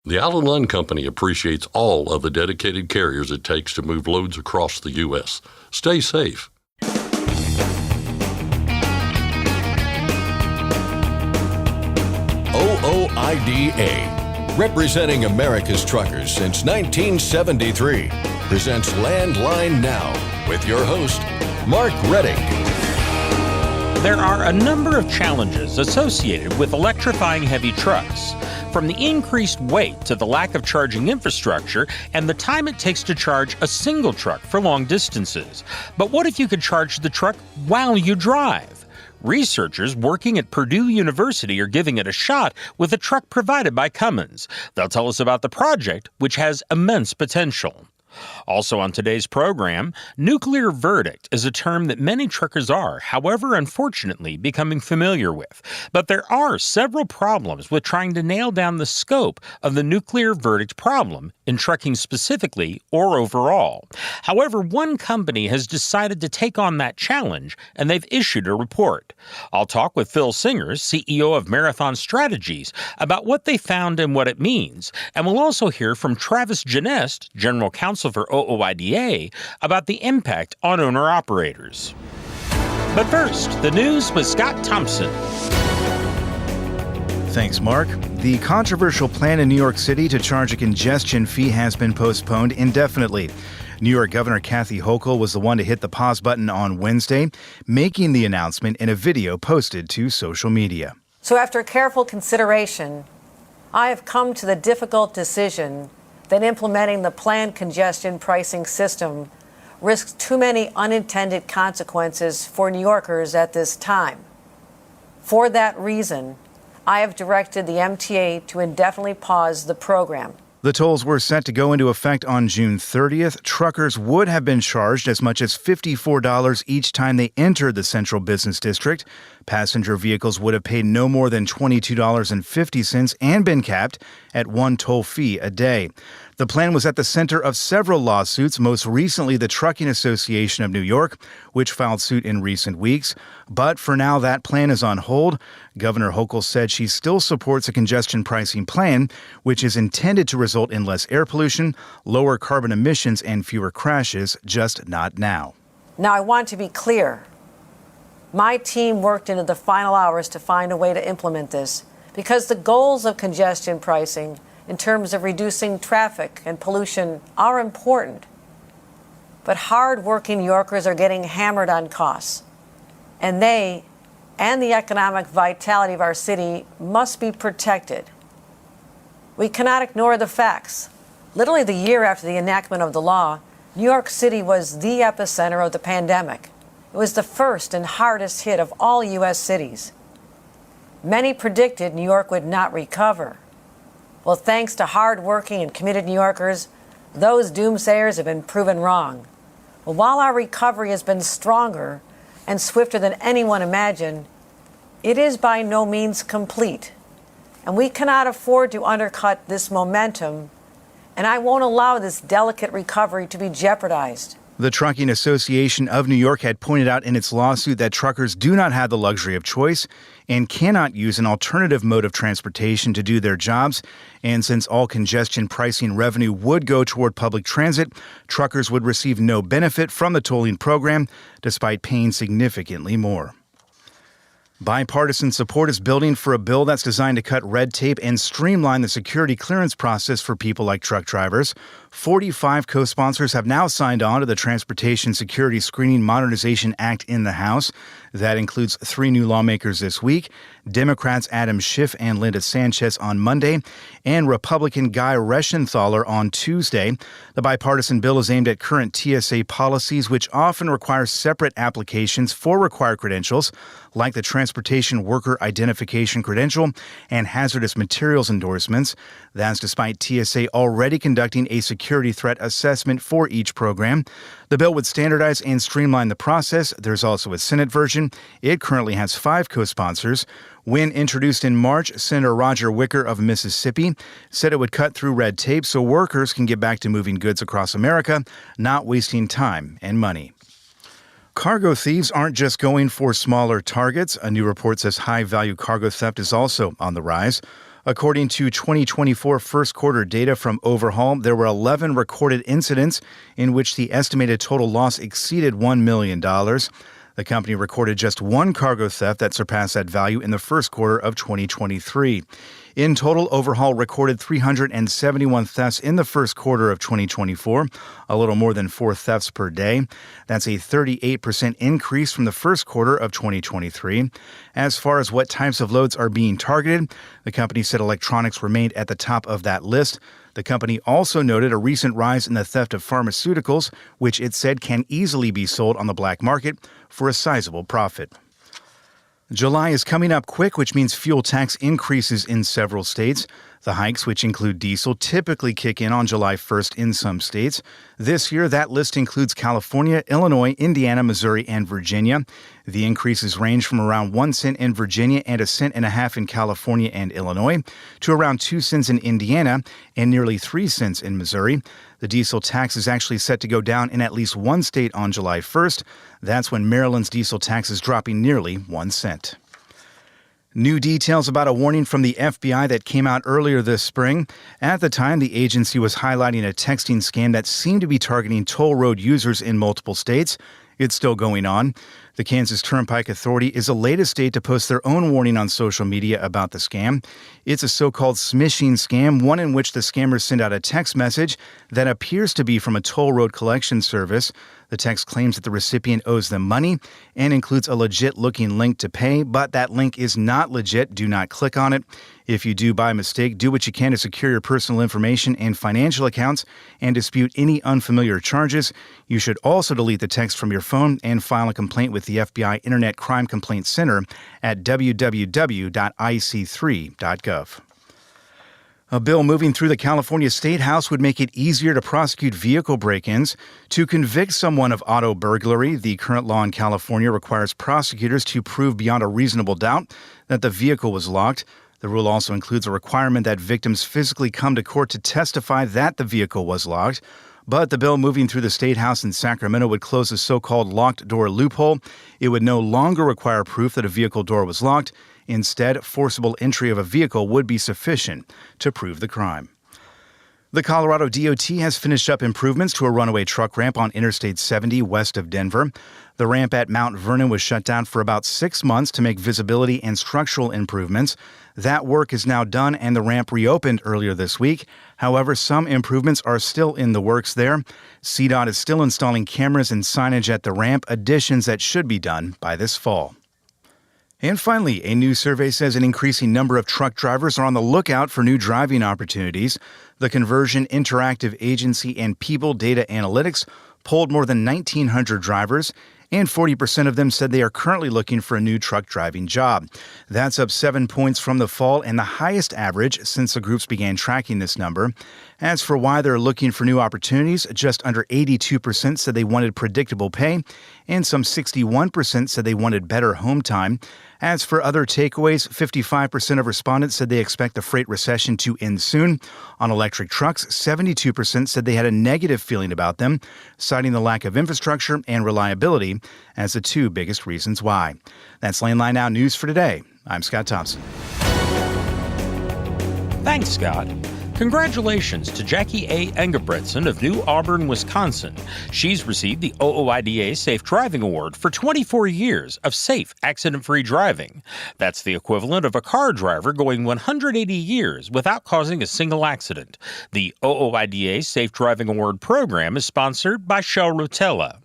The Allen Line Company appreciates all of the dedicated carriers it takes to move loads across the U.S. Stay safe. OOIDA, representing America's truckers since 1973, presents Landline Now with your host, Mark Redding. There are a number of challenges associated with electrifying heavy trucks, from the increased weight to the lack of charging infrastructure and the time it takes to charge a single truck for long distances. But what if you could charge the truck while you drive? Researchers working at Purdue University are giving it a shot with a truck provided by Cummins. They'll tell us about the project, which has immense potential. Also on today's program, nuclear verdict is a term that many truckers are, however, unfortunately, becoming familiar with. But there are several problems with trying to nail down the scope of the nuclear verdict problem, in trucking specifically or overall. However, one company has decided to take on that challenge, and they've issued a report. I'll talk with Phil Singers, CEO of Marathon Strategies, about what they found and what it means. And we'll also hear from Travis Ginest, General Counsel for OOIDA, about the impact on owner-operators. But first, the news with Scott Thompson. Thanks, Mark. The controversial plan in New York City to charge a congestion fee has been postponed indefinitely. New York Governor Kathy Hochul was the one to hit the pause button on Wednesday, making the announcement in a video posted to social media. So after careful consideration, I have come to the difficult decision that implementing the planned congestion pricing system risks too many unintended consequences for New Yorkers at this time. For that reason, I have directed the MTA to indefinitely pause the program. The tolls were set to go into effect on June 30th. Truckers would have been charged as much as $54 each time they entered the Central Business District. Passenger vehicles would have paid no more than $22.50 and been capped at one toll fee a day. The plan was at the center of several lawsuits, most recently the Trucking Association of New York, which filed suit in recent weeks. But for now, that plan is on hold. Governor Hochul said she still supports a congestion pricing plan, which is intended to result in less air pollution, lower carbon emissions, and fewer crashes, just not now. Now, I want to be clear. My team worked into the final hours to find a way to implement this because the goals of congestion pricing in terms of reducing traffic and pollution are important. But hard-working New Yorkers are getting hammered on costs. And they and the economic vitality of our city must be protected. We cannot ignore the facts. Literally the year after the enactment of the law, New York City was the epicenter of the pandemic. It was the first and hardest hit of all U.S. cities. Many predicted New York would not recover. Well, thanks to hard-working and committed New Yorkers, those doomsayers have been proven wrong. Well, while our recovery has been stronger and swifter than anyone imagined, it is by no means complete. And we cannot afford to undercut this momentum, and I won't allow this delicate recovery to be jeopardized. The Trucking Association of New York had pointed out in its lawsuit that truckers do not have the luxury of choice and cannot use an alternative mode of transportation to do their jobs. And since all congestion pricing revenue would go toward public transit, truckers would receive no benefit from the tolling program, despite paying significantly more. Bipartisan support is building for a bill that's designed to cut red tape and streamline the security clearance process for people like truck drivers. 45 co-sponsors have now signed on to the Transportation Security Screening Modernization Act in the House. That includes 3 new lawmakers this week, Democrats Adam Schiff and Linda Sanchez on Monday, and Republican Guy Reschenthaler on Tuesday. The bipartisan bill is aimed at current TSA policies, which often require separate applications for required credentials, like the Transportation Worker Identification Credential and hazardous materials endorsements. That's despite TSA already conducting a security threat assessment for each program. The bill would standardize and streamline the process. There's also a Senate version. It currently has 5 co-sponsors. When introduced in March, Senator Roger Wicker of Mississippi said it would cut through red tape so workers can get back to moving goods across America, not wasting time and money. Cargo thieves aren't just going for smaller targets. A new report says high-value cargo theft is also on the rise. According to 2024 first quarter data from Overhaul, there were 11 recorded incidents in which the estimated total loss exceeded $1 million. The company recorded just one cargo theft that surpassed that value in the first quarter of 2023. In total, Overhaul recorded 371 thefts in the first quarter of 2024, a little more than 4 thefts per day. That's a 38% increase from the first quarter of 2023. As far as what types of loads are being targeted, the company said electronics remained at the top of that list. The company also noted a recent rise in the theft of pharmaceuticals, which it said can easily be sold on the black market for a sizable profit. July is coming up quick, which means fuel tax increases in several states. The hikes, which include diesel, typically kick in on July 1st in some states. This year, that list includes California, Illinois, Indiana, Missouri, and Virginia. The increases range from around 1 cent in Virginia and 1.5 cents in California and Illinois to around 2 cents in Indiana and nearly 3 cents in Missouri. The diesel tax is actually set to go down in at least one state on July 1st. That's when Maryland's diesel tax is dropping nearly 1 cent. New details about a warning from the FBI that came out earlier this spring. At the time, the agency was highlighting a texting scam that seemed to be targeting toll road users in multiple states. It's still going on. The Kansas Turnpike Authority is the latest state to post their own warning on social media about the scam. It's a so-called smishing scam, one in which the scammers send out a text message that appears to be from a toll road collection service. The text claims that the recipient owes them money and includes a legit-looking link to pay, but that link is not legit. Do not click on it. If you do by mistake, do what you can to secure your personal information and financial accounts and dispute any unfamiliar charges. You should also delete the text from your phone and file a complaint with the FBI Internet Crime Complaint Center at www.ic3.gov. A bill moving through the California State House would make it easier to prosecute vehicle break-ins. To convict someone of auto burglary, the current law in California requires prosecutors to prove beyond a reasonable doubt that the vehicle was locked. The rule also includes a requirement that victims physically come to court to testify that the vehicle was locked. But the bill moving through the State House in Sacramento would close the so-called locked door loophole. It would no longer require proof that a vehicle door was locked. Instead, forcible entry of a vehicle would be sufficient to prove the crime. The Colorado DOT has finished up improvements to a runaway truck ramp on Interstate 70 west of Denver. The ramp at Mount Vernon was shut down for about 6 months to make visibility and structural improvements. That work is now done and the ramp reopened earlier this week. However, some improvements are still in the works there. CDOT is still installing cameras and signage at the ramp, additions that should be done by this fall. And finally, a new survey says an increasing number of truck drivers are on the lookout for new driving opportunities. The Conversion Interactive Agency and People Data Analytics polled more than 1,900 drivers, and 40% of them said they are currently looking for a new truck driving job. That's up 7 points from the fall and the highest average since the groups began tracking this number. As for why they're looking for new opportunities, just under 82% said they wanted predictable pay, and some 61% said they wanted better home time. As for other takeaways, 55% of respondents said they expect the freight recession to end soon. On electric trucks, 72% said they had a negative feeling about them, citing the lack of infrastructure and reliability as the two biggest reasons why. That's Landline Now News for today. I'm Scott Thompson. Thanks, Scott. Congratulations to Jackie A. Engebretson of New Auburn, Wisconsin. She's received the OOIDA Safe Driving Award for 24 years of safe, accident-free driving. That's the equivalent of a car driver going 180 years without causing a single accident. The OOIDA Safe Driving Award program is sponsored by Shell Rotella.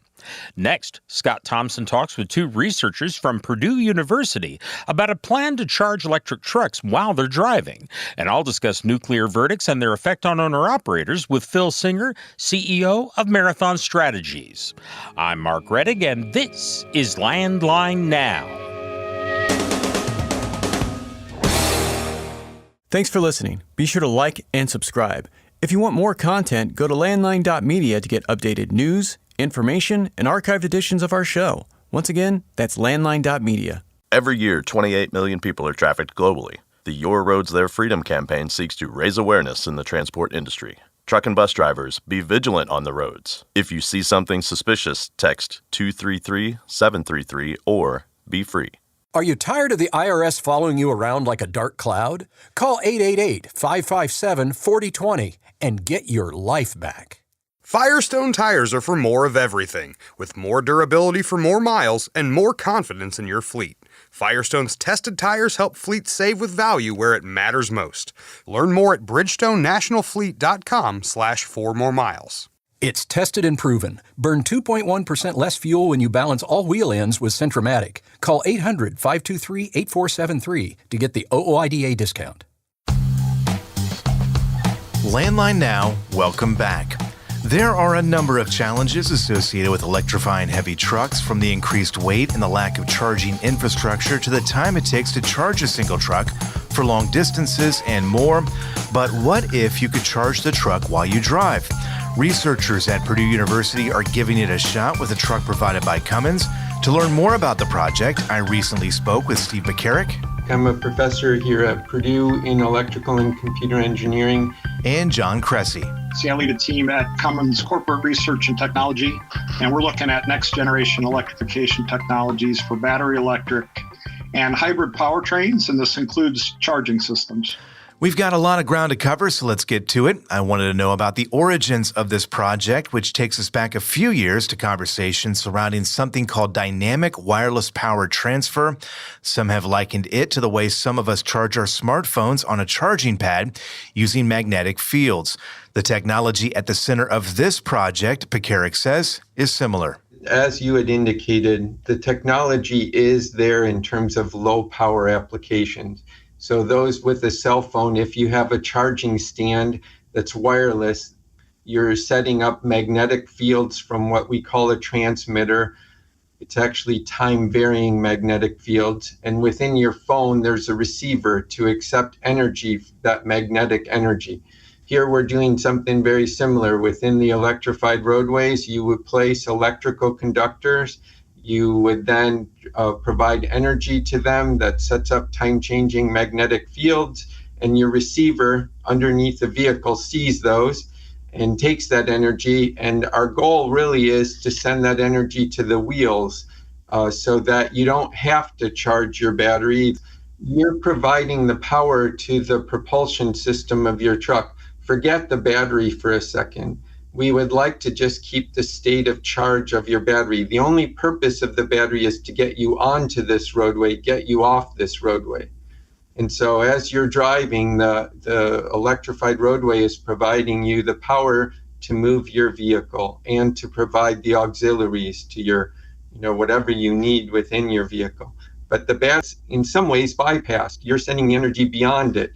Next, Scott Thompson talks with two researchers from Purdue University about a plan to charge electric trucks while they're driving. And I'll discuss nuclear verdicts and their effect on owner-operators with Phil Singer, CEO of Marathon Strategies. I'm Mark Rettig, and this is Landline Now. Thanks for listening. Be sure to like and subscribe. If you want more content, go to landline.media to get updated news, information, and archived editions of our show. Once again, that's landline.media. Every year, 28 million people are trafficked globally. The Your Roads, Their Freedom campaign seeks to raise awareness in the transport industry. Truck and bus drivers, be vigilant on the roads. If you see something suspicious, text 233-733 or be free. Are you tired of the IRS following you around like a dark cloud? Call 888-557-4020 and get your life back. Firestone tires are for more of everything, with more durability for more miles and more confidence in your fleet. Firestone's tested tires help fleets save with value where it matters most. Learn more at bridgestonenationalfleet.com/4moremiles. It's tested and proven. Burn 2.1% less fuel when you balance all wheel ends with Centromatic. Call 800-523-8473 to get the OOIDA discount. Landline Now, welcome back. There are a number of challenges associated with electrifying heavy trucks, from the increased weight and the lack of charging infrastructure to the time it takes to charge a single truck for long distances and more. But what if you could charge the truck while you drive? Researchers at Purdue University are giving it a shot with a truck provided by Cummins. To learn more about the project, I recently spoke with Steve McCarrick. I'm a professor here at Purdue in electrical and computer engineering. And John Cressy. I lead a team at Cummins Corporate Research and Technology, and we're looking at next generation electrification technologies for battery electric and hybrid powertrains, and this includes charging systems. We've got a lot of ground to cover, so let's get to it. I wanted to know about the origins of this project, which takes us back a few years to conversations surrounding something called dynamic wireless power transfer. Some have likened it to the way some of us charge our smartphones on a charging pad using magnetic fields. The technology at the center of this project, Pekarik says, is similar. As you had indicated, the technology is there in terms of low power applications. So those with a cell phone, if you have a charging stand that's wireless, you're setting up magnetic fields from what we call a transmitter. It's actually time-varying magnetic fields. And within your phone, there's a receiver to accept energy, that magnetic energy. Here we're doing something very similar. Within the electrified roadways, you would place electrical conductors. You would then provide energy to them that sets up time-changing magnetic fields, and your receiver underneath the vehicle sees those and takes that energy. And our goal really is to send that energy to the wheels so that you don't have to charge your battery. You're providing the power to the propulsion system of your truck. Forget the battery for a second. We would like to just keep the state of charge of your battery. The only purpose of the battery is to get you onto this roadway, get you off this roadway. And so as you're driving, the electrified roadway is providing you the power to move your vehicle and to provide the auxiliaries to your, whatever you need within your vehicle. But the battery's in some ways bypassed. You're sending energy beyond it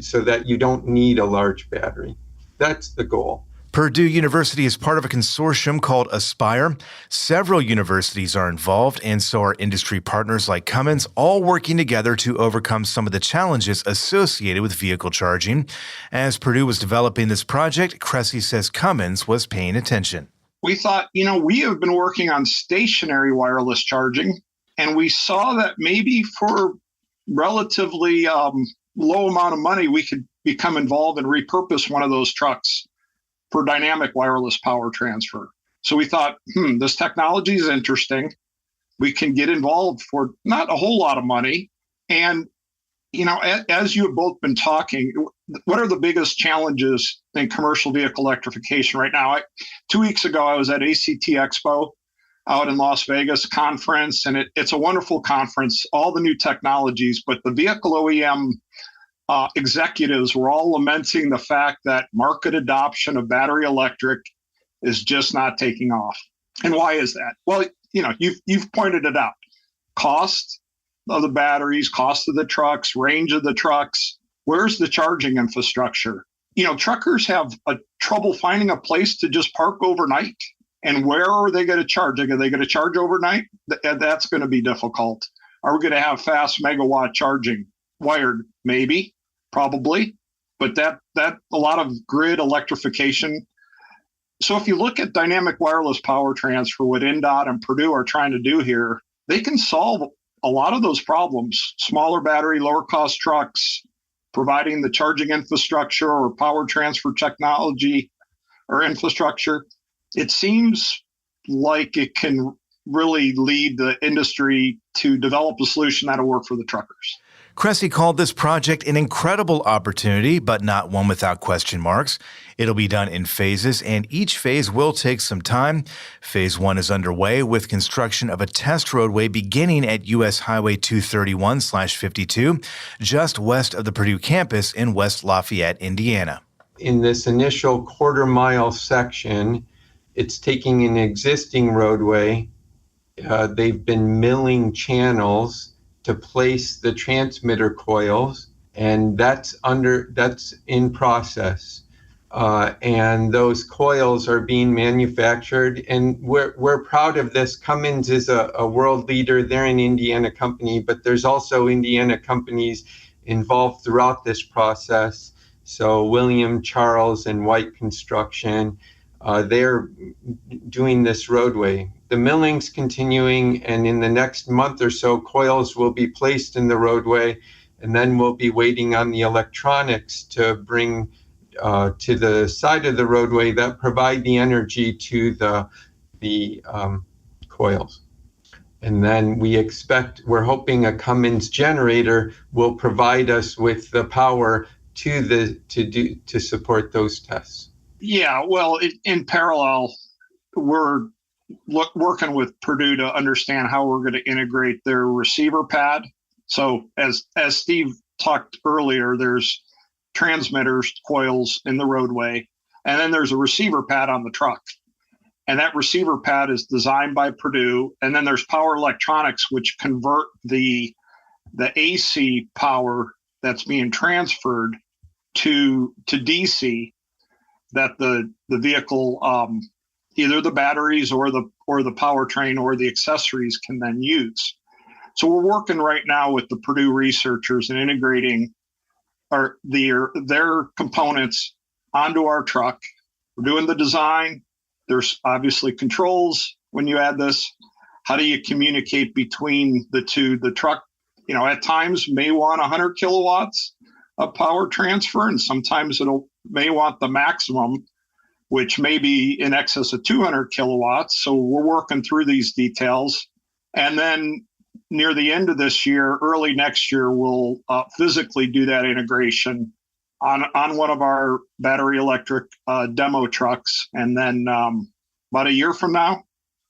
so that you don't need a large battery. That's the goal. Purdue University is part of a consortium called Aspire. Several universities are involved, and so are industry partners like Cummins, all working together to overcome some of the challenges associated with vehicle charging. As Purdue was developing this project, Cressy says Cummins was paying attention. We thought, we have been working on stationary wireless charging, and we saw that maybe for relatively low amount of money, we could become involved and repurpose one of those trucks for dynamic wireless power transfer. So we thought, this technology is interesting. We can get involved for not a whole lot of money. And, as you have both been talking, what are the biggest challenges in commercial vehicle electrification right now? 2 weeks ago, I was at ACT Expo out in Las Vegas conference, and it's a wonderful conference, all the new technologies, but the vehicle OEM executives were all lamenting the fact that market adoption of battery electric is just not taking off. And why is that? Well, you've pointed it out. Cost of the batteries, cost of the trucks, range of the trucks. Where's the charging infrastructure? Truckers have trouble finding a place to just park overnight. And where are they going to charge? Are they going to charge overnight? That's going to be difficult. Are we going to have fast megawatt charging? Wired? Maybe, probably, but that a lot of grid electrification. So if you look at dynamic wireless power transfer, what NDOT and Purdue are trying to do here, they can solve a lot of those problems. Smaller battery, lower cost trucks, providing the charging infrastructure or power transfer technology or infrastructure. It seems like it can really lead the industry to develop a solution that'll work for the truckers. Cressy called this project an incredible opportunity, but not one without question marks. It'll be done in phases, and each phase will take some time. Phase 1 is underway with construction of a test roadway beginning at U.S. Highway 231/52, just west of the Purdue campus in West Lafayette, Indiana. In this initial quarter-mile section, it's taking an existing roadway. They've been milling channels to place the transmitter coils, and that's in process. And those coils are being manufactured, and we're proud of this. Cummins is a world leader. They're an Indiana company, but there's also Indiana companies involved throughout this process. So William, Charles, and White Construction, they're doing this roadway. The milling's continuing, and in the next month or so, coils will be placed in the roadway, and then we'll be waiting on the electronics to bring to the side of the roadway that provide the energy to the coils. And then we're hoping a Cummins generator will provide us with the power to support those tests. Yeah, well, in parallel, we're working with Purdue to understand how we're going to integrate their receiver pad. So as Steve talked earlier, there's transmitters, coils in the roadway, and then there's a receiver pad on the truck. And that receiver pad is designed by Purdue. And then there's power electronics, which convert the AC power that's being transferred to DC, that the vehicle, either the batteries or the powertrain or the accessories can then use. So we're working right now with the Purdue researchers and integrating their components onto our truck. We're doing the design. There's obviously controls when you add this. How do you communicate between the two? The truck, at times may want 100 kilowatts of power transfer, and sometimes may want the maximum, which may be in excess of 200 kilowatts. So we're working through these details. And then near the end of this year, early next year, we'll physically do that integration on one of our battery electric demo trucks. And then about a year from now,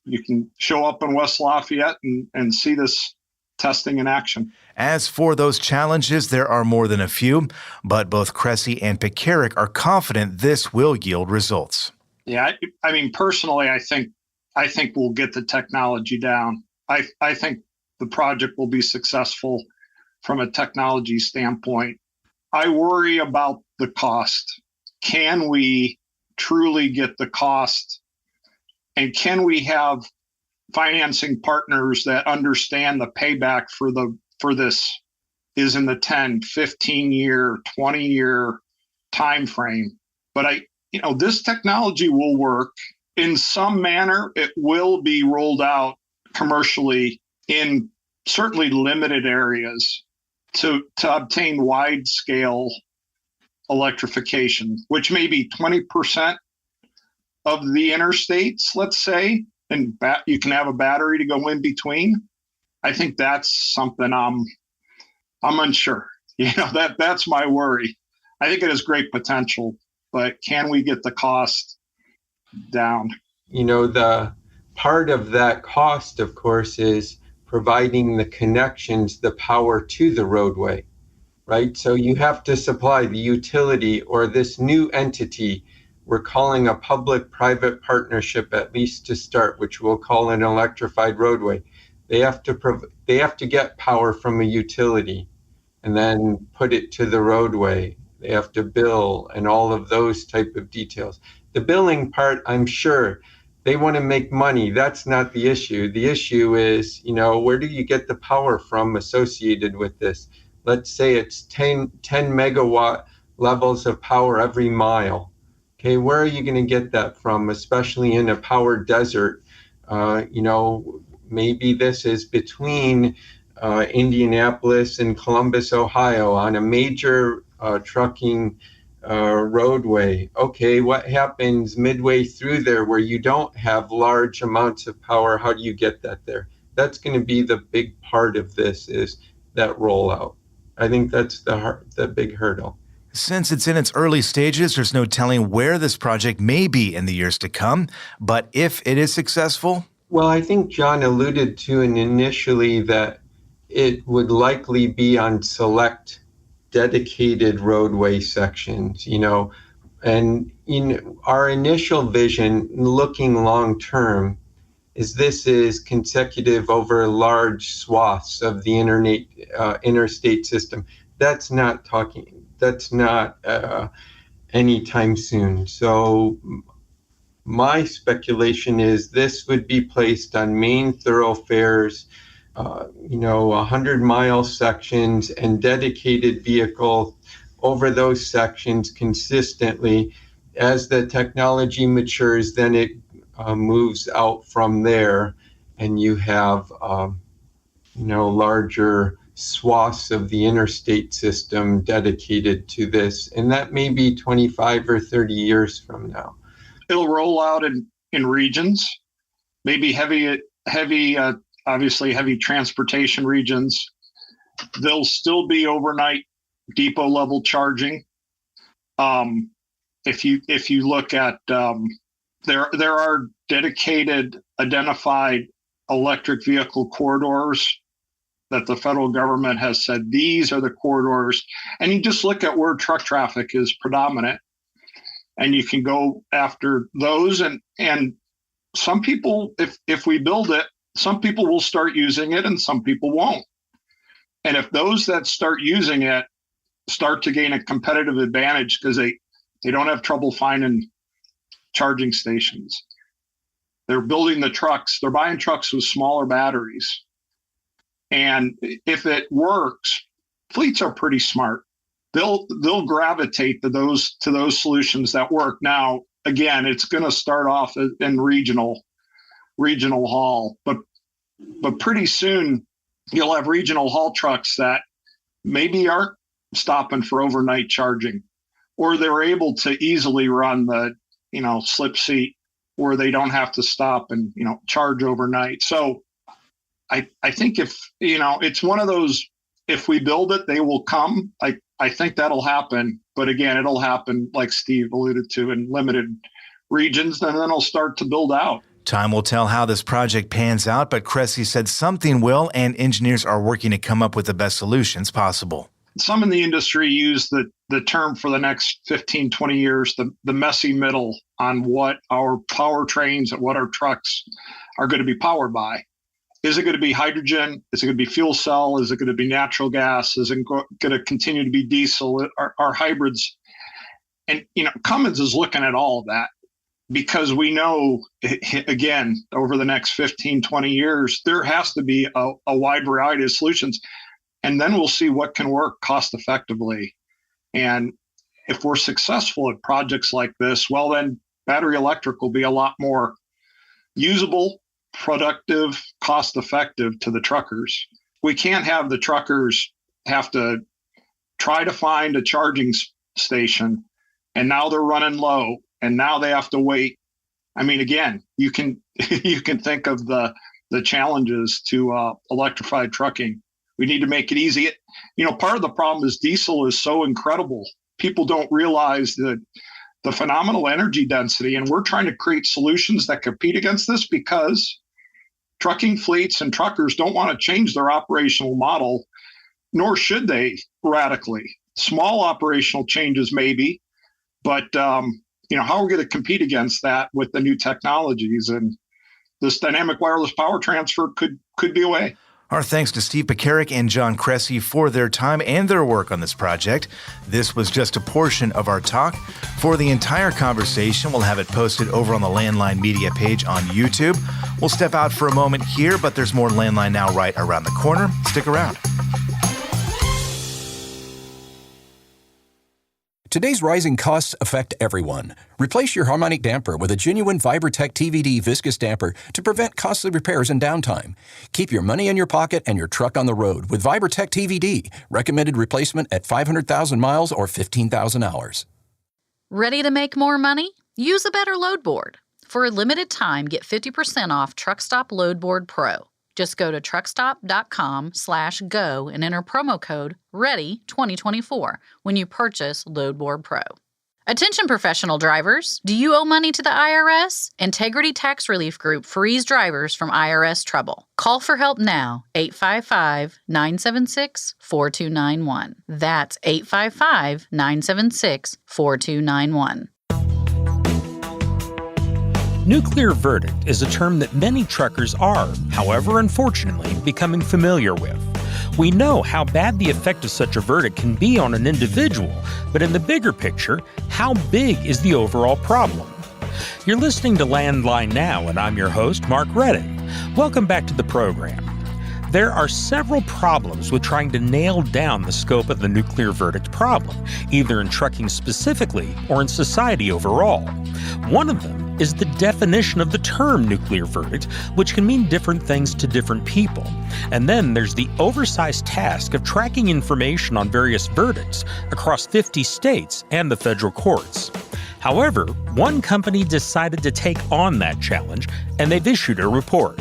you can show up in West Lafayette and see this testing in action. As for those challenges, there are more than a few, but both Cressy and Pekarik are confident this will yield results. Yeah, I mean, personally, I think we'll get the technology down. I think the project will be successful from a technology standpoint. I worry about the cost. Can we truly get the cost? And can we have financing partners that understand the payback for this is in the 10, 15-year, 20-year time frame? But this technology will work in some manner. It will be rolled out commercially in certainly limited areas to obtain wide scale electrification, which may be 20% of the interstates, let's say, and you can have a battery to go in between. I think that's something I'm unsure. That's my worry. I think it has great potential, but can we get the cost down? The part of that cost, of course, is providing the connections, the power to the roadway, right? So you have to supply the utility or this new entity we're calling a public-private partnership, at least to start, which we'll call an electrified roadway. They have to get power from a utility and then put it to the roadway. They have to bill and all of those type of details. The billing part, I'm sure, they want to make money. That's not the issue. The issue is, where do you get the power from associated with this? Let's say it's 10 megawatt levels of power every mile. Okay, where are you going to get that from, especially in a power desert? Maybe this is between Indianapolis and Columbus, Ohio, on a major trucking roadway. Okay, what happens midway through there where you don't have large amounts of power? How do you get that there? That's going to be the big part of this, is that rollout. I think that's the big hurdle. Since it's in its early stages, there's no telling where this project may be in the years to come. But if it is successful... Well, I think John alluded to initially that it would likely be on select dedicated roadway sections, and our initial vision looking long term is this is consecutive over large swaths of the interstate system. That's not anytime soon. So my speculation is this would be placed on main thoroughfares, 100-mile sections, and dedicated vehicle over those sections consistently. As the technology matures, then it moves out from there, and you have larger swaths of the interstate system dedicated to this, and that may be 25 or 30 years from now. It'll roll out in regions, maybe obviously heavy transportation regions. There'll still be overnight depot level charging. If you look at there are dedicated identified electric vehicle corridors that the federal government has said these are the corridors, and you just look at where truck traffic is predominant, and you can go after those. And some people, if we build it, some people will start using it and some people won't. And if those that start using it start to gain a competitive advantage because they don't have trouble finding charging stations, they're building the trucks, they're buying trucks with smaller batteries. And if it works, fleets are pretty smart. They'll gravitate to those solutions that work. Now, again, it's going to start off in regional haul, but pretty soon you'll have regional haul trucks that maybe aren't stopping for overnight charging, or they're able to easily run the slip seat where they don't have to stop and charge overnight. So I think if it's one of those, if we build it, they will come. I think that'll happen, but again, it'll happen, like Steve alluded to, in limited regions, and then it'll start to build out. Time will tell how this project pans out, but Cressy said something will, and engineers are working to come up with the best solutions possible. Some in the industry use the term for the next 15, 20 years, the messy middle on what our powertrains and what our trucks are going to be powered by. Is it going to be hydrogen? Is it going to be fuel cell? Is it going to be natural gas? Is it going to continue to be diesel? Are hybrids? And, Cummins is looking at all of that, because we know, again, over the next 15, 20 years, there has to be a wide variety of solutions. And then we'll see what can work cost effectively. And if we're successful at projects like this, well, then battery electric will be a lot more usable, productive, cost effective to the truckers. We can't have the truckers have to try to find a charging station, and now they're running low, and now they have to wait. I mean, again, you can think of the challenges to electrified trucking. We need to make it easy. Part of the problem is diesel is so incredible. People don't realize the phenomenal energy density, and we're trying to create solutions that compete against this, because trucking fleets and truckers don't want to change their operational model, nor should they radically. Small operational changes maybe, but how are we going to compete against that with the new technologies? And this dynamic wireless power transfer could be a way. Our thanks to Steve Pekarik and John Cressy for their time and their work on this project. This was just a portion of our talk. For the entire conversation, we'll have it posted over on the Landline Media page on YouTube. We'll step out for a moment here, but there's more Landline Now right around the corner. Stick around. Today's rising costs affect everyone. Replace your harmonic damper with a genuine Vibertech TVD viscous damper to prevent costly repairs and downtime. Keep your money in your pocket and your truck on the road with Vibertech TVD. Recommended replacement at 500,000 miles or 15,000 hours. Ready to make more money? Use a better load board. For a limited time, get 50% off Truckstop Load Board Pro. Just go to truckstop.com/go and enter promo code READY2024 when you purchase Load Board Pro. Attention professional drivers, do you owe money to the IRS? Integrity Tax Relief Group frees drivers from IRS trouble. Call for help now, 855-976-4291. That's 855-976-4291. Nuclear verdict is a term that many truckers are, however, unfortunately, becoming familiar with. We know how bad the effect of such a verdict can be on an individual, but in the bigger picture, how big is the overall problem? You're listening to Landline Now, and I'm your host, Mark Reddick. Welcome back to the program. There are several problems with trying to nail down the scope of the nuclear verdict problem, either in trucking specifically or in society overall. One of them is the definition of the term nuclear verdict, which can mean different things to different people. And then there's the oversized task of tracking information on various verdicts across 50 states and the federal courts. However, one company decided to take on that challenge, and they've issued a report.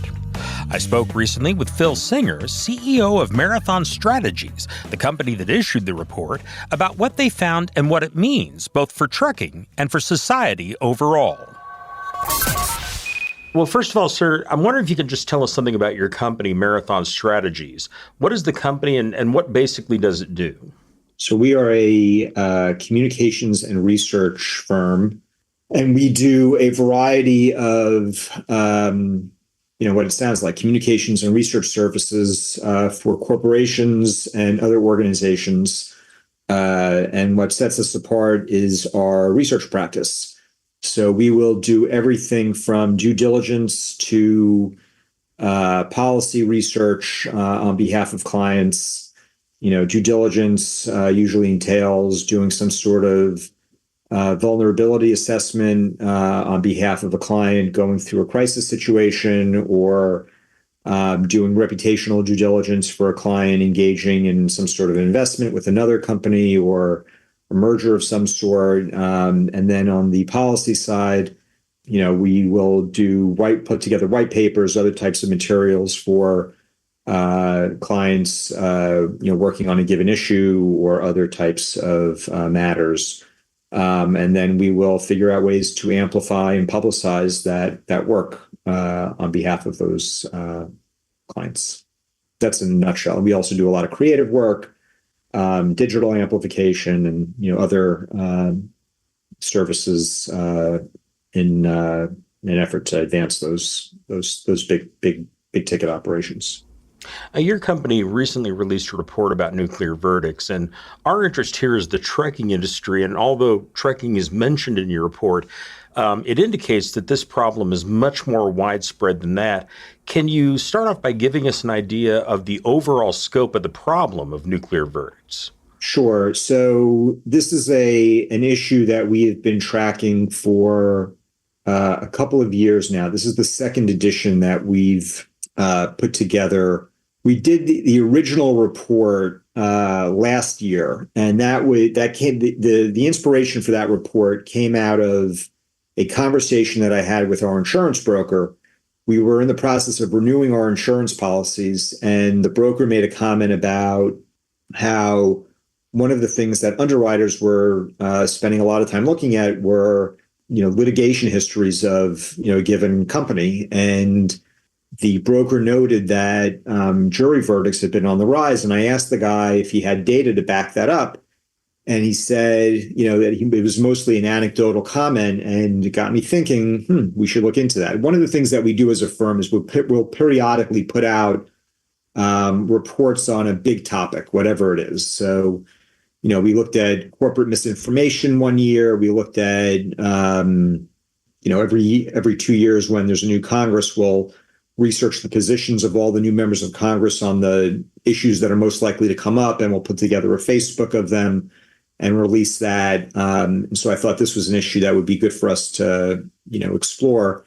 I spoke recently with Phil Singer, CEO of Marathon Strategies, the company that issued the report, about what they found and what it means, both for trucking and for society overall. Well, first of all, sir, I'm wondering if you could just tell us something about your company, Marathon Strategies. What is the company and what basically does it do? So we are a communications and research firm, and we do a variety of what it sounds like, communications and research services for corporations and other organizations. And what sets us apart is our research practice. So we will do everything from due diligence to policy research on behalf of clients. Due diligence usually entails doing some sort of vulnerability assessment on behalf of a client going through a crisis situation, or doing reputational due diligence for a client engaging in some sort of investment with another company or a merger of some sort. And then on the policy side, we will put together white papers, other types of materials for clients, working on a given issue or other types of matters. And then we will figure out ways to amplify and publicize that work on behalf of those clients. That's in a nutshell. We also do a lot of creative work, digital amplification, and other services in an effort to advance those big ticket operations. Your company recently released a report about nuclear verdicts, and our interest here is the trucking industry. And although trucking is mentioned in your report, it indicates that this problem is much more widespread than that. Can you start off by giving us an idea of the overall scope of the problem of nuclear verdicts? Sure. So this is an issue that we have been tracking for a couple of years now. This is the second edition that we've put together. We did the original report last year, and the inspiration for that report came out of a conversation that I had with our insurance broker. We were in the process of renewing our insurance policies, and the broker made a comment about how one of the things that underwriters were spending a lot of time looking at were litigation histories of a given company. And the broker noted that jury verdicts had been on the rise. And I asked the guy if he had data to back that up. And he said, that it was mostly an anecdotal comment, and it got me thinking, we should look into that. One of the things that we do as a firm is we'll periodically put out reports on a big topic, whatever it is. So, we looked at corporate misinformation one year. We looked at, every 2 years when there's a new Congress, we'll research the positions of all the new members of Congress on the issues that are most likely to come up, and we'll put together a Facebook of them and release that. And so I thought this was an issue that would be good for us to, explore.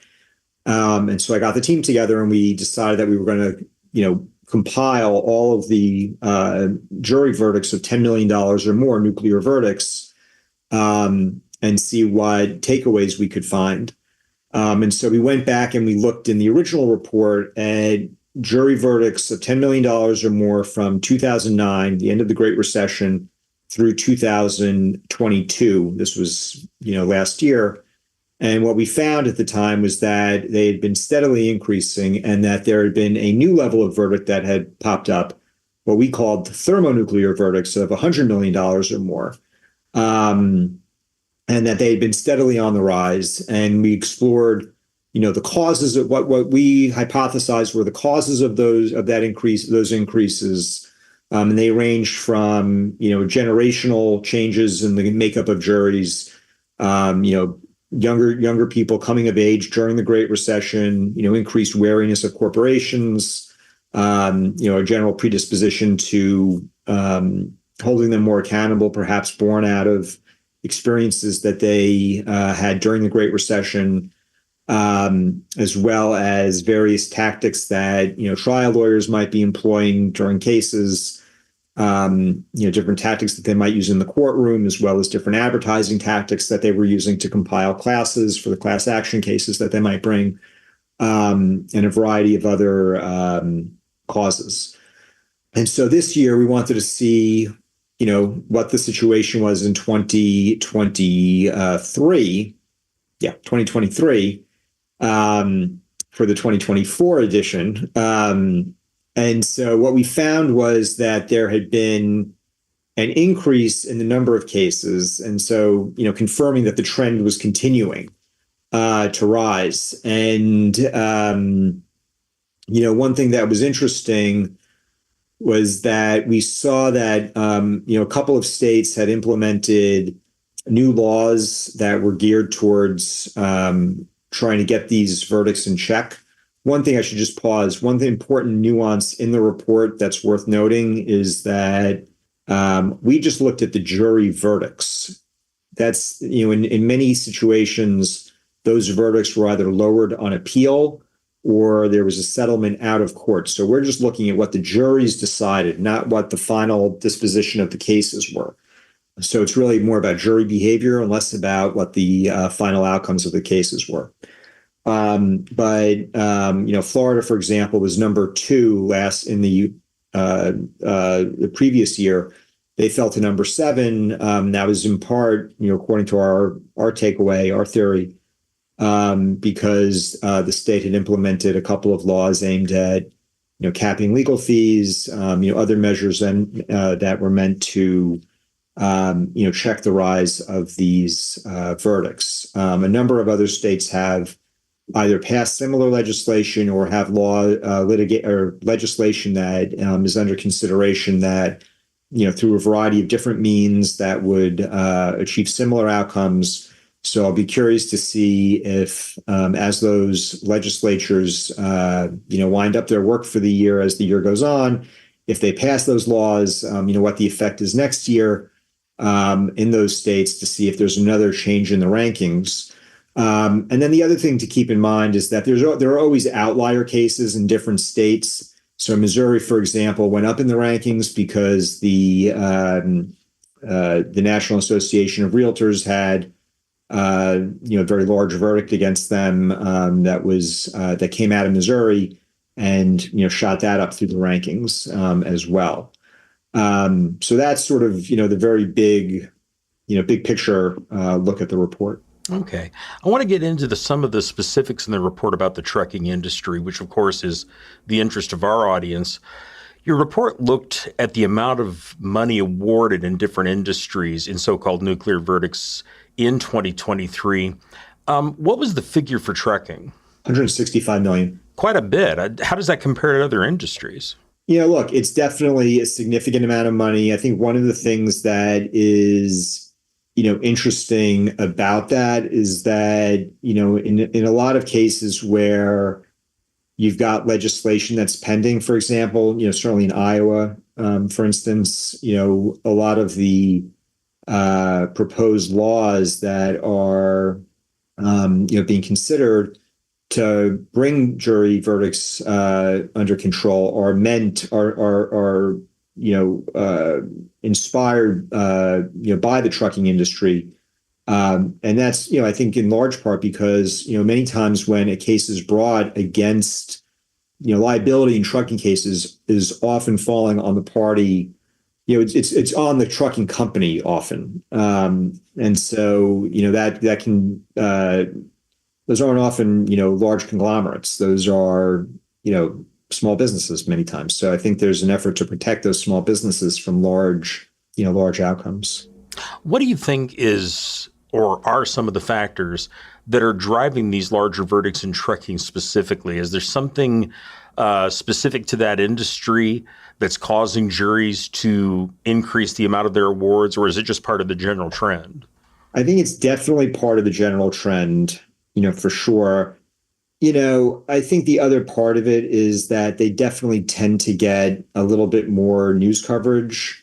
And so I got the team together, and we decided that we were going to, compile all of the jury verdicts of $10 million or more, nuclear verdicts, and and see what takeaways we could find. And so we went back and we looked in the original report at jury verdicts of $10 million or more from 2009, the end of the Great Recession, through 2022. This was, last year. And what we found at the time was that they had been steadily increasing and that there had been a new level of verdict that had popped up, what we called thermonuclear verdicts of $100 million or more. And that they had been steadily on the rise. And we explored, the causes of what we hypothesized were the causes of those increases. And they ranged from, generational changes in the makeup of juries, younger people coming of age during the Great Recession, increased wariness of corporations, a general predisposition to holding them more accountable, perhaps born out of experiences that they had during the Great Recession, as well as various tactics that trial lawyers might be employing during cases, different tactics that they might use in the courtroom, as well as different advertising tactics that they were using to compile classes for the class action cases that they might bring, and a variety of other causes. And so this year we wanted to see, what the situation was in 2023, for the 2024 edition. And so what we found was that there had been an increase in the number of cases. And so, confirming that the trend was continuing to rise. And, one thing that was interesting was that we saw that, a couple of states had implemented new laws that were geared towards trying to get these verdicts in check. One thing I should just pause. One important nuance in the report that's worth noting is that we just looked at the jury verdicts. That's, in many situations, those verdicts were either lowered on appeal or there was a settlement out of court. So we're just looking at what the juries decided, not what the final disposition of the cases were. So it's really more about jury behavior and less about what the final outcomes of the cases were. But Florida, for example, was number 2 last in the previous year. They fell to number 7. That was in part, according to our takeaway, our theory, because the state had implemented a couple of laws aimed at, capping legal fees, other measures that were meant to, check the rise of these verdicts. A number of other states have either passed similar legislation or have legislation that is under consideration that, through a variety of different means that would achieve similar outcomes. So I'll be curious to see if, as those legislatures, wind up their work for the year as the year goes on, if they pass those laws, what the effect is next year in those states to see if there's another change in the rankings. And then the other thing to keep in mind is that there are always outlier cases in different states. So Missouri, for example, went up in the rankings because the National Association of Realtors had a very large verdict against them that came out of Missouri and shot that up through the rankings as well. So that's sort of the very big picture look at the report. Okay. I want to get into some of the specifics in the report about the trucking industry, which of course is the interest of our audience. Your report looked at the amount of money awarded in different industries in so-called nuclear verdicts in 2023. What was the figure for trucking? $165 million. Quite a bit. How does that compare to other industries? Look, it's definitely a significant amount of money. I think one of the things that is interesting about that is that, in a lot of cases where you've got legislation that's pending, for example, certainly in Iowa, for instance, a lot of the proposed laws that are, being considered to bring jury verdicts under control are inspired, by the trucking industry And that's, I think in large part because, many times when a case is brought against, liability in trucking cases is often falling on the party, it's on the trucking company often. And so, that can, those aren't often, large conglomerates. Those are, small businesses many times. So I think there's an effort to protect those small businesses from large outcomes. What do you think is or are some of the factors that are driving these larger verdicts in trucking specifically? Is there something specific to that industry that's causing juries to increase the amount of their awards, or is it just part of the general trend? I think it's definitely part of the general trend, for sure. I think the other part of it is that they definitely tend to get a little bit more news coverage,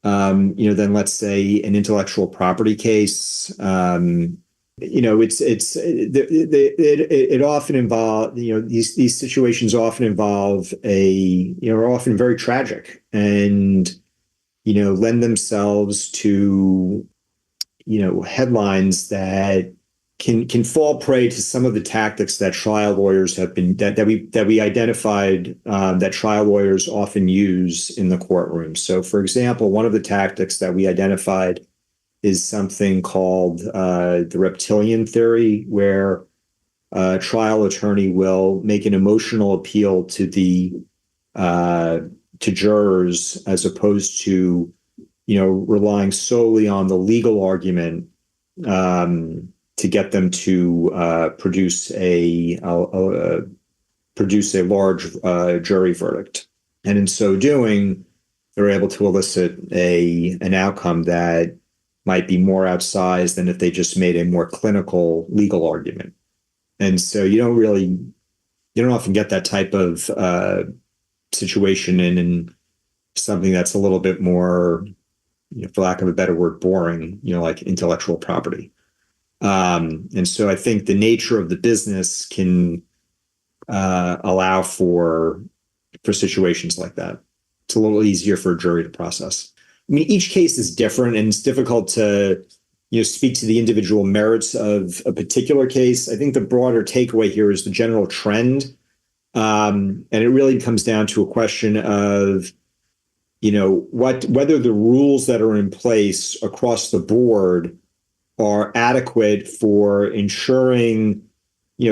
than, let's say, an intellectual property case. It often involve, these situations often involve are often very tragic and, lend themselves to, headlines that can fall prey to some of the tactics that trial lawyers have been that we identified that trial lawyers often use in the courtroom. So, for example, one of the tactics that we identified is something called the reptilian theory, where a trial attorney will make an emotional appeal to jurors as opposed to relying solely on the legal argument to get them to produce a large jury verdict. And in so doing, they're able to elicit an outcome that might be more outsized than if they just made a more clinical legal argument. And so you don't often get that type of situation in something that's a little bit more, for lack of a better word, boring, like intellectual property. And so I think the nature of the business can allow for situations like that. It's a little easier for a jury to process. I mean, each case is different, and it's difficult to speak to the individual merits of a particular case. I think the broader takeaway here is the general trend, and it really comes down to a question of whether the rules that are in place across the board are adequate for ensuring,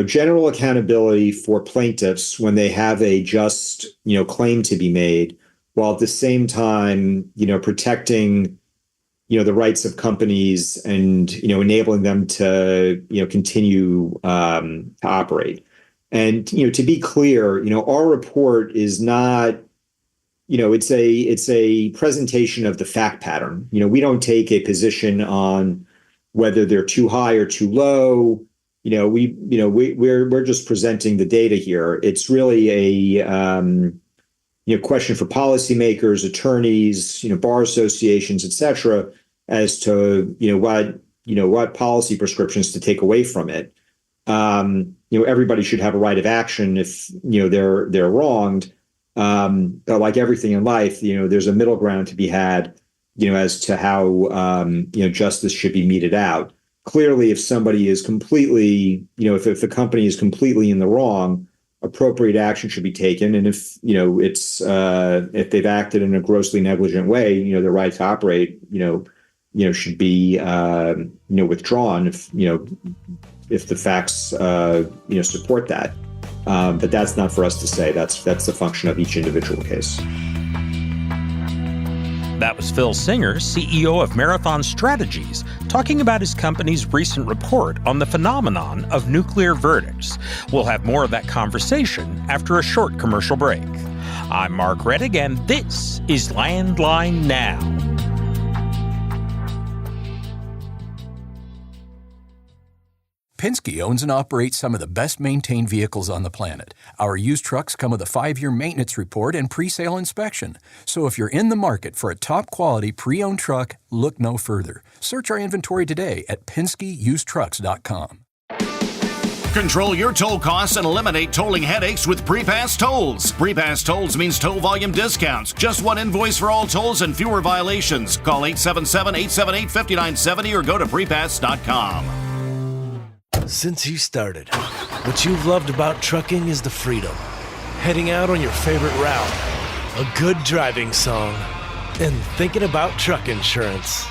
general accountability for plaintiffs when they have a just, claim to be made, while at the same time, protecting, the rights of companies and, enabling them to, continue to operate. And, to be clear, our report is not, it's a presentation of the fact pattern. We don't take a position on whether they're too high or too low. We're just presenting the data here. It's really a question for policymakers, attorneys, bar associations, et cetera, as to what policy prescriptions to take away from it. Everybody should have a right of action if they're wronged. But like everything in life, there's a middle ground to be had, as to how justice should be meted out. Clearly, if somebody is completely, if the company is completely in the wrong, appropriate action should be taken. And if if they've acted in a grossly negligent way, their right to operate, should be withdrawn if the facts support that. But that's not for us to say. That's the function of each individual case. That was Phil Singer, CEO of Marathon Strategies, talking about his company's recent report on the phenomenon of nuclear verdicts. We'll have more of that conversation after a short commercial break. I'm Mark Rettig, and this is Landline Now. Penske owns and operates some of the best-maintained vehicles on the planet. Our used trucks come with a 5-year maintenance report and pre-sale inspection. So if you're in the market for a top-quality pre-owned truck, look no further. Search our inventory today at PenskeUsedTrucks.com. Control your toll costs and eliminate tolling headaches with Prepass Tolls. Prepass Tolls means toll volume discounts. Just one invoice for all tolls and fewer violations. Call 877-878-5970 or go to prepass.com. Since you started, what you've loved about trucking is the freedom. Heading out on your favorite route, a good driving song, and thinking about truck insurance.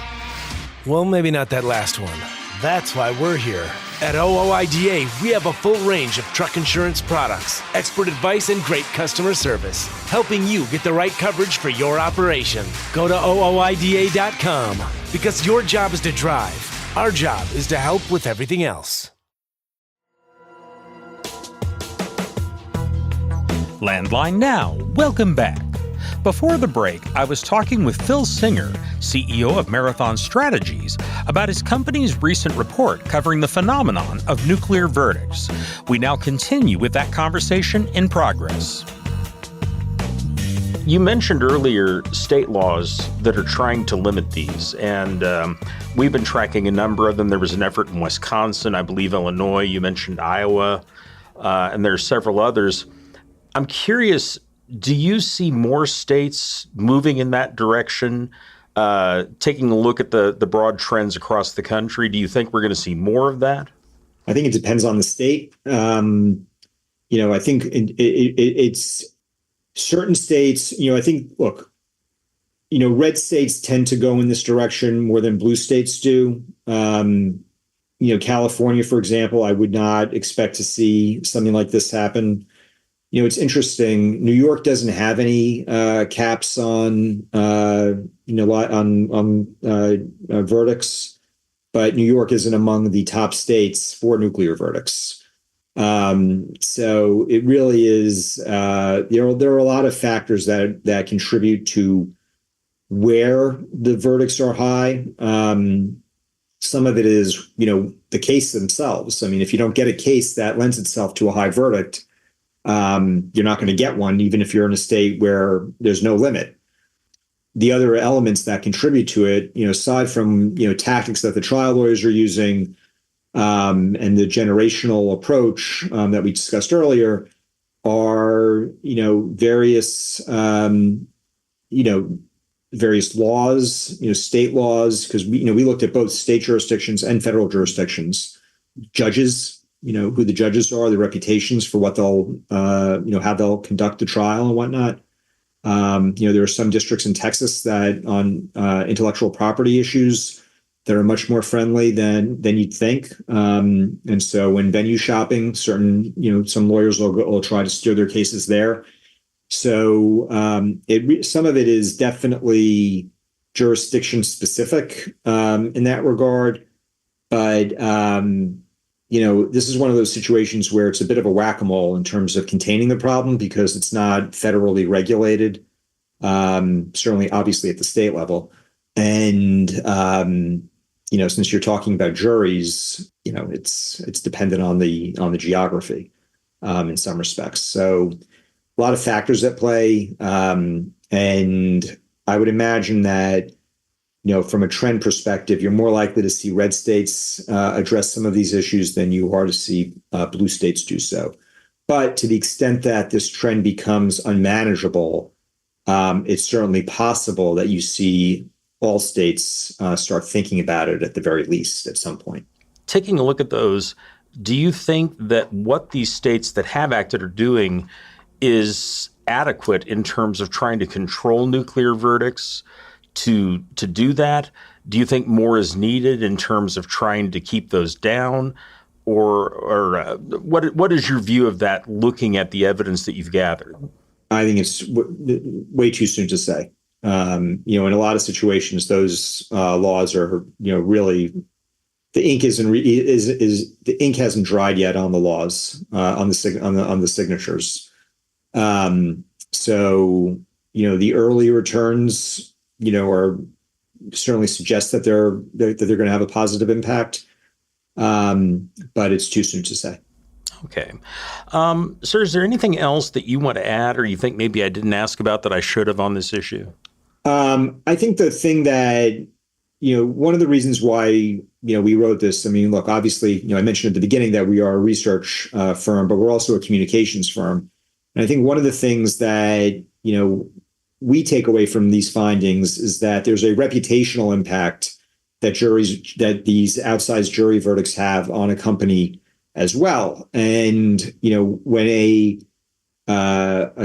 Well, maybe not that last one. That's why we're here. At OOIDA, we have a full range of truck insurance products, expert advice, and great customer service, helping you get the right coverage for your operation. Go to OOIDA.com, because your job is to drive. Our job is to help with everything else. Landline Now, welcome back. Before the break, I was talking with Phil Singer, CEO of Marathon Strategies, about his company's recent report covering the phenomenon of nuclear verdicts. We now continue with that conversation in progress. You mentioned earlier state laws that are trying to limit these, and we've been tracking a number of them. There was an effort in Wisconsin, I believe Illinois, you mentioned Iowa, and there are several others. I'm curious, do you see more states moving in that direction, taking a look at the broad trends across the country? Do you think we're going to see more of that? I think it depends on the state. I think it's certain states, I think, look, red states tend to go in this direction more than blue states do. California, for example, I would not expect to see something like this happen. It's interesting. New York doesn't have any caps on verdicts, but New York isn't among the top states for nuclear verdicts. So it really is. There are a lot of factors that contribute to where the verdicts are high. Some of it is, the case themselves. I mean, if you don't get a case that lends itself to a high verdict, you're not going to get one, even if you're in a state where there's no limit. The other elements that contribute to it, aside from, tactics that the trial lawyers are using, and the generational approach that we discussed earlier, are, various laws, state laws, because we looked at both state jurisdictions and federal jurisdictions, judges, who the judges are, the reputations for what they'll, how they'll conduct the trial and whatnot. There are some districts in Texas that on intellectual property issues that are much more friendly than you'd think. And so when venue shopping, certain, some lawyers will try to steer their cases there. So some of it is definitely jurisdiction specific in that regard. But this is one of those situations where it's a bit of a whack-a-mole in terms of containing the problem because it's not federally regulated, certainly obviously at the state level. And, since you're talking about juries, it's dependent on the geography in some respects. So a lot of factors at play. And I would imagine that, from a trend perspective, you're more likely to see red states address some of these issues than you are to see blue states do so. But to the extent that this trend becomes unmanageable, it's certainly possible that you see all states start thinking about it at the very least at some point. Taking a look at those, do you think that what these states that have acted are doing is adequate in terms of trying to control nuclear verdicts? To do that? Do you think more is needed in terms of trying to keep those down? Or what is your view of that, looking at the evidence that you've gathered? I think it's way too soon to say. In a lot of situations, those laws are, really, the ink the ink hasn't dried yet on the laws, on the signatures. So the early returns, or certainly suggest that they're going to have a positive impact, but it's too soon to say. Okay. Sir, is there anything else that you want to add or you think maybe I didn't ask about that I should have on this issue? I think the thing that, one of the reasons why we wrote this. I mean, look, obviously, I mentioned at the beginning that we are a research firm, but we're also a communications firm. And I think one of the things that, we take away from these findings is that there's a reputational impact that these outsized jury verdicts have on a company as well. And, when a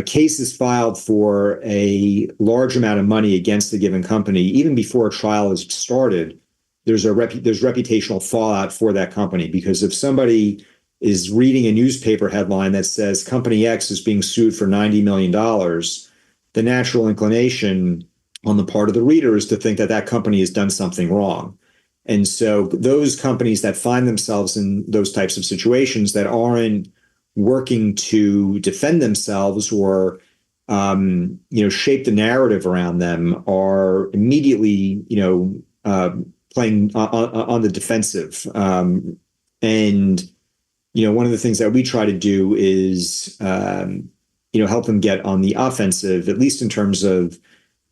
case is filed for a large amount of money against a given company, even before a trial is started, there's reputational fallout for that company. Because if somebody is reading a newspaper headline that says Company X is being sued for $90 million, the natural inclination on the part of the reader is to think that that company has done something wrong. And so those companies that find themselves in those types of situations that aren't working to defend themselves or shape the narrative around them are immediately playing on the defensive. And one of the things that we try to do is help them get on the offensive, at least in terms of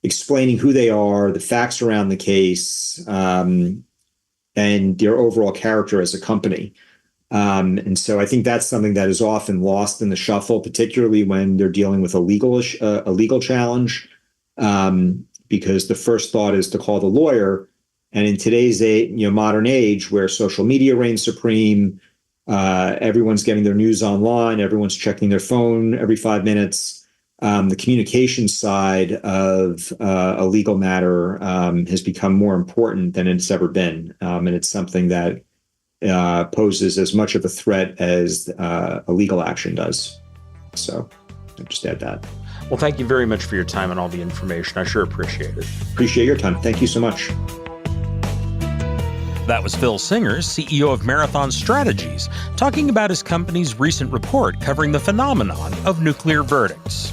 explaining who they are, the facts around the case, and their overall character as a company. And so I think that's something that is often lost in the shuffle, particularly when they're dealing with a legal challenge, because the first thought is to call the lawyer. And in today's modern age, where social media reigns supreme, everyone's getting their news online, everyone's checking their phone every 5 minutes. The communication side of a legal matter has become more important than it's ever been. And it's something that poses as much of a threat as a legal action does. So I'll just add that. Well, thank you very much for your time and all the information. I sure appreciate it. Appreciate your time. Thank you so much. That was Phil Singer, CEO of Marathon Strategies, talking about his company's recent report covering the phenomenon of nuclear verdicts.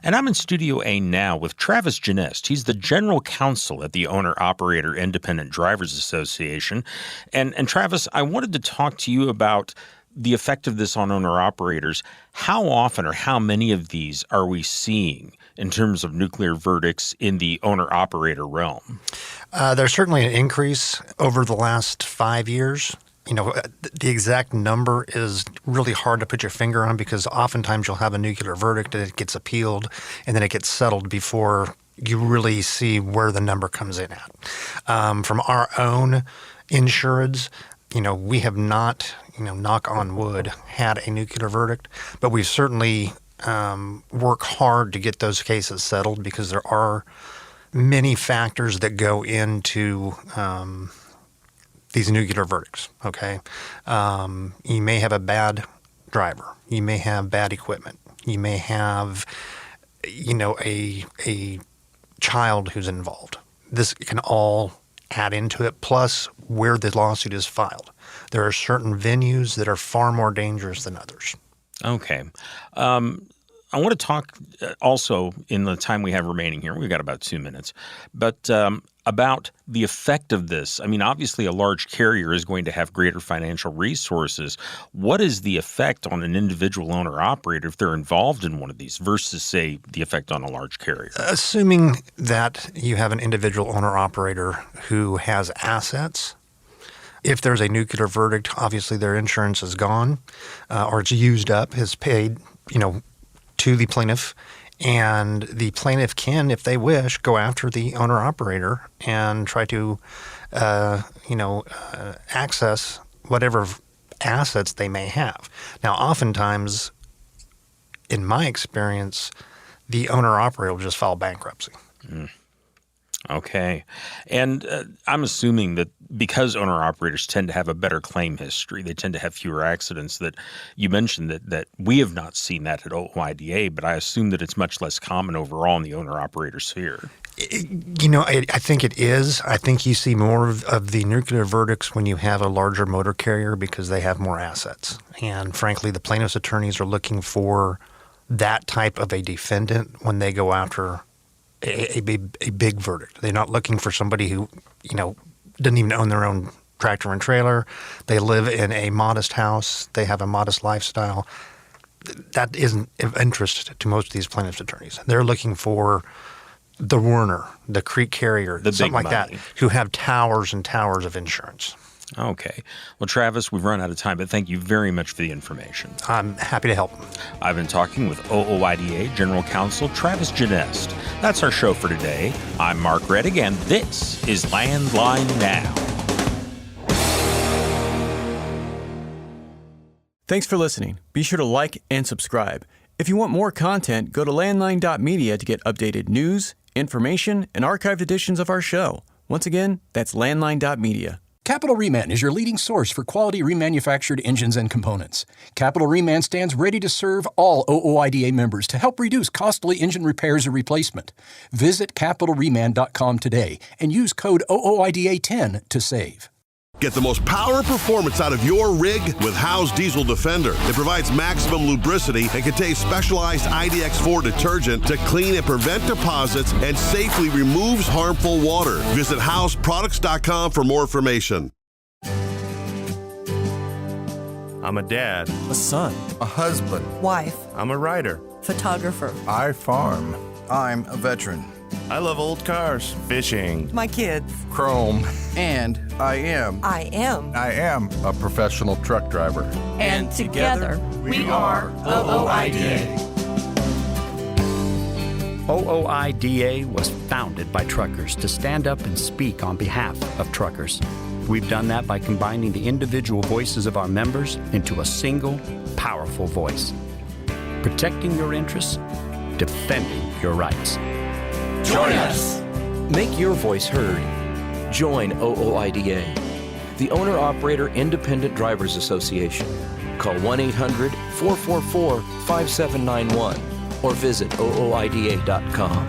And I'm in Studio A now with Travis Ginest. He's the general counsel at the Owner-Operator Independent Drivers Association. And Travis, I wanted to talk to you about the effect of this on owner-operators. How often or how many of these are we seeing in terms of nuclear verdicts in the owner-operator realm? There's certainly an increase over the last 5 years. The exact number is really hard to put your finger on because oftentimes you'll have a nuclear verdict and it gets appealed and then it gets settled before you really see where the number comes in at. From our own insureds, we have not, knock on wood, had a nuclear verdict, but we've certainly work hard to get those cases settled because there are many factors that go into these nuclear verdicts, okay? You may have a bad driver. You may have bad equipment. You may have, a child who's involved. This can all add into it, plus where the lawsuit is filed. There are certain venues that are far more dangerous than others. Okay. I want to talk also in the time we have remaining here. We've got about 2 minutes, but about the effect of this. I mean, obviously, a large carrier is going to have greater financial resources. What is the effect on an individual owner-operator if they're involved in one of these versus, say, the effect on a large carrier? Assuming that you have an individual owner-operator who has assets, if there's a nuclear verdict, obviously their insurance is gone or it's used up, is paid, to the plaintiff, and the plaintiff can, if they wish, go after the owner-operator and try to, access whatever assets they may have. Now, oftentimes, in my experience, the owner-operator will just file bankruptcy. Okay. And I'm assuming that because owner-operators tend to have a better claim history, they tend to have fewer accidents, that you mentioned that we have not seen that at OOIDA, but I assume that it's much less common overall in the owner-operator sphere. I think it is. I think you see more of the nuclear verdicts when you have a larger motor carrier because they have more assets. And frankly, the plaintiff's attorneys are looking for that type of a defendant when they go after a big verdict. They're not looking for somebody who, doesn't even own their own tractor and trailer. They live in a modest house. They have a modest lifestyle. That isn't of interest to most of these plaintiff's attorneys. They're looking for the Werner, the Creek Carrier, The something big like that, money. who have towers and towers of insurance. Okay. Well, Travis, we've run out of time, but thank you very much for the information. I'm happy to help. I've been talking with OOIDA General Counsel Travis Ginest. That's our show for today. I'm Mark Reddick, and this is Landline Now. Thanks for listening. Be sure to like and subscribe. If you want more content, go to landline.media to get updated news, information, and archived editions of our show. Once again, that's landline.media. Capital Reman is your leading source for quality remanufactured engines and components. Capital Reman stands ready to serve all OOIDA members to help reduce costly engine repairs or replacement. Visit capitalreman.com today and use code OOIDA10 to save. Get the most power performance out of your rig with Howe's Diesel Defender. It provides maximum lubricity and contains specialized IDX4 detergent to clean and prevent deposits and safely removes harmful water. Visit HowesProducts.com for more information. I'm a dad, a son, a husband, wife, I'm a writer, photographer. I farm. I'm a veteran. I love old cars, fishing, My kids. chrome, and I am a professional truck driver. And together we are OOIDA. OOIDA was founded by truckers to stand up and speak on behalf of truckers. We've done that by combining the individual voices of our members into a single, powerful voice. Protecting your interests, defending your rights. Join us! Make your voice heard. Join OOIDA, the Owner-Operator Independent Drivers Association. Call 1-800-444-5791 or visit OOIDA.com.